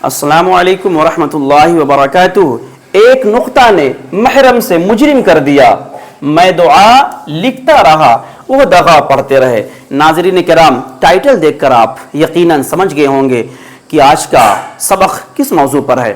अस्सलामु अलैकुम वरहमतुल्लाहि वबरकातुहू। एक नुक्ता ने महरम से मुजरिम कर दिया, मैं दुआ लिखता रहा, वो दगा पढ़ते रहे। नाज़रीन किराम, टाइटल देखकर आप यकीनन समझ गए होंगे कि आज का सबक किस मौजू पर है।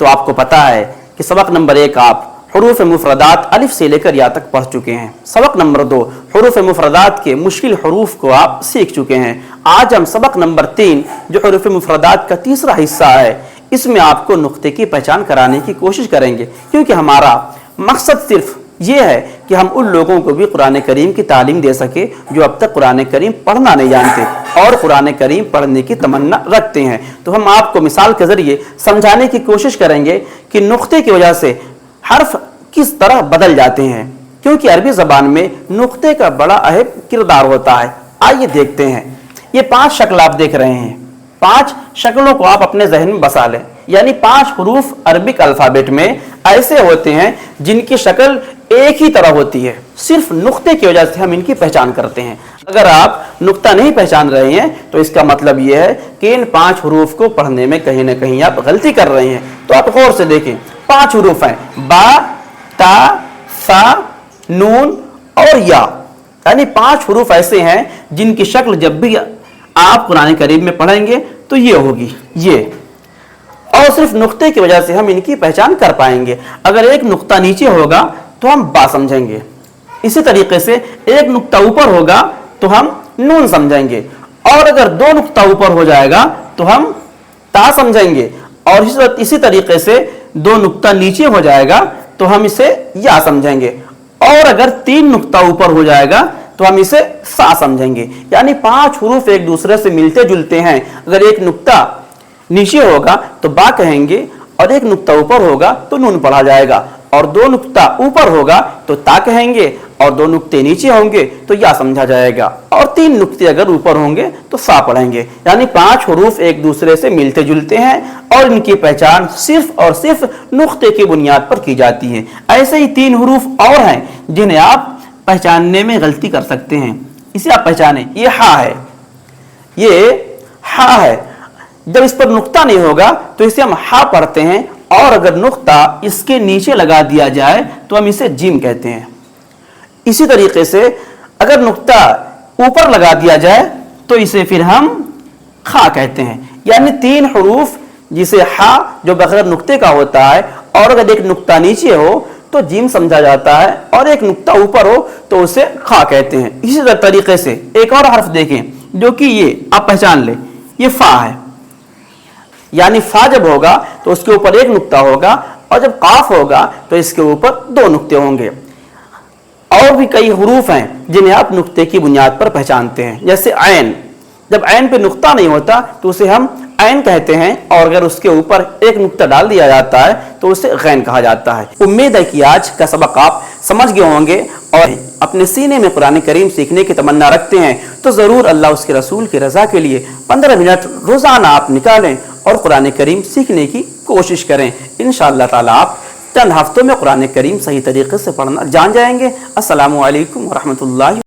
तो आपको पता है कि सबक नंबर 1 आप हुरूफ मुफरदात अलिफ से लेकर या तक पढ़ चुके हैं। सबक नंबर 2 हुरूफ मुफरदात के मुश्किल हुरूफ को आप सीख चुके हैं। आज हम सबक नंबर 3 जो हुरूफ मुफरदात का तीसरा हिस्सा है, इसमें आपको नुक्ते की पहचान कराने की कोशिश करेंगे, क्योंकि हमारा मकसद सिर्फ ये है कि हम उन लोगों को भी कुरान करीम की तालीम दे सके जो अब तक कुरान करीम पढ़ना नहीं जानते और कुरान करीम पढ़ने की तमन्ना रखते हैं। तो हम आपको मिसाल के ज़रिए समझाने की कोशिश करेंगे कि नुक्ते की वजह से हर्फ किस तरह बदल जाते हैं, क्योंकि अरबी ज़बान में नुक्ते का बड़ा अहम किरदार होता है। आइए देखते हैं। ये 5 शक्ल आप देख रहे हैं, 5 शक्लों को आप अपने जहन में बसा लें। यानी 5 हुरूफ अरबिक अल्फ़ाबेट में ऐसे होते हैं जिनकी शक्ल एक ही तरह होती है, सिर्फ नुक्ते की वजह से हम इनकी पहचान करते हैं। अगर आप नुक्ता नहीं पहचान रहे हैं तो इसका मतलब यह है कि इन 5 हुरूफ को पढ़ने में कहीं ना कहीं आप गलती कर रहे हैं। तो आप गौर से देखें, 5 हुरूफ हैं, बा, ता, सा, नून और या। यानी 5 हुरूफ ऐसे हैं जिनकी शक्ल जब भी आप कुरान करीम में पढ़ेंगे तो ये होगी, ये, और सिर्फ नुक्ते की वजह से हम इनकी पहचान कर पाएंगे। अगर एक नुक्ता नीचे होगा तो हम बा समझेंगे, इसी तरीके से एक नुक्ता ऊपर होगा तो हम नून समझेंगे, और अगर 2 नुक्ता ऊपर हो जाएगा तो हम ता समझेंगे, और इसी तरीके से 2 नुक्ता नीचे हो जाएगा तो हम इसे या समझेंगे, और अगर 3 नुक्ता ऊपर हो जाएगा तो हम इसे सा समझेंगे। यानी 5 हुरूफ एक दूसरे से मिलते जुलते हैं। अगर एक नुक्ता नीचे होगा तो बा कहेंगे, और एक नुक्ता ऊपर होगा तो नून पढ़ा जाएगा, और 2 नुक्ता ऊपर होगा तो ता कहेंगे, और 2 नुक्ते नीचे होंगे तो या समझा जाएगा, और 3 नुक्ते अगर ऊपर होंगे तो सा पढ़ेंगे। यानी 5 हुरूफ एक दूसरे से मिलते जुलते हैं और इनकी पहचान सिर्फ और सिर्फ नुक्ते की बुनियाद पर की जाती है। ऐसे ही 3 हुरूफ और हैं जिन्हें आप पहचानने में गलती कर सकते हैं। इसे आप पहचाने, ये हा है, ये हा है। जब इस पर नुक्ता नहीं होगा तो इसे हम हा पढ़ते हैं, और अगर नुक्ता इसके नीचे लगा दिया जाए तो हम इसे जीम कहते हैं। इसी तरीके से अगर नुक्ता ऊपर लगा दिया जाए तो इसे फिर हम खा कहते हैं। यानी 3 हुरूफ जिसे हा जो बगैर नुक्ते का होता है, और अगर एक नुक्ता नीचे हो तो जीम समझा जाता है, और एक नुक्ता ऊपर हो तो उसे खा कहते हैं। इसी तरीके से एक और हर्फ देखें जो कि ये आप पहचान ले, ये फा है। यानी फा जब होगा तो उसके ऊपर एक नुक्ता होगा, और जब काफ होगा तो इसके ऊपर 2 नुक्ते होंगे। और भी कई हुरूफ हैं जिन्हें आप नुक्ते की बुनियाद पर पहचानते हैं, जैसे ऐन। जब ऐन पे नुक्ता नहीं होता तो उसे हम ऐन कहते हैं, और अगर उसके ऊपर एक नुक्ता डाल दिया जाता है तो उसे गैन कहा जाता है। उम्मीद है कि आज का सबक आप समझ गए होंगे, और अपने सीने में कुरान करीम सीखने की तमन्ना रखते हैं तो ज़रूर अल्लाह उसके रसूल की रज़ा के लिए 15 मिनट रोज़ाना आप निकालें और कुरान करीम सीखने की कोशिश करें। इंशाअल्लाह ताला आप चंद हफ्तों में कुरान करीम सही तरीके से पढ़ना जान जाएंगे। अस्सलामु अलैकुम वरहमतुल्लाहि।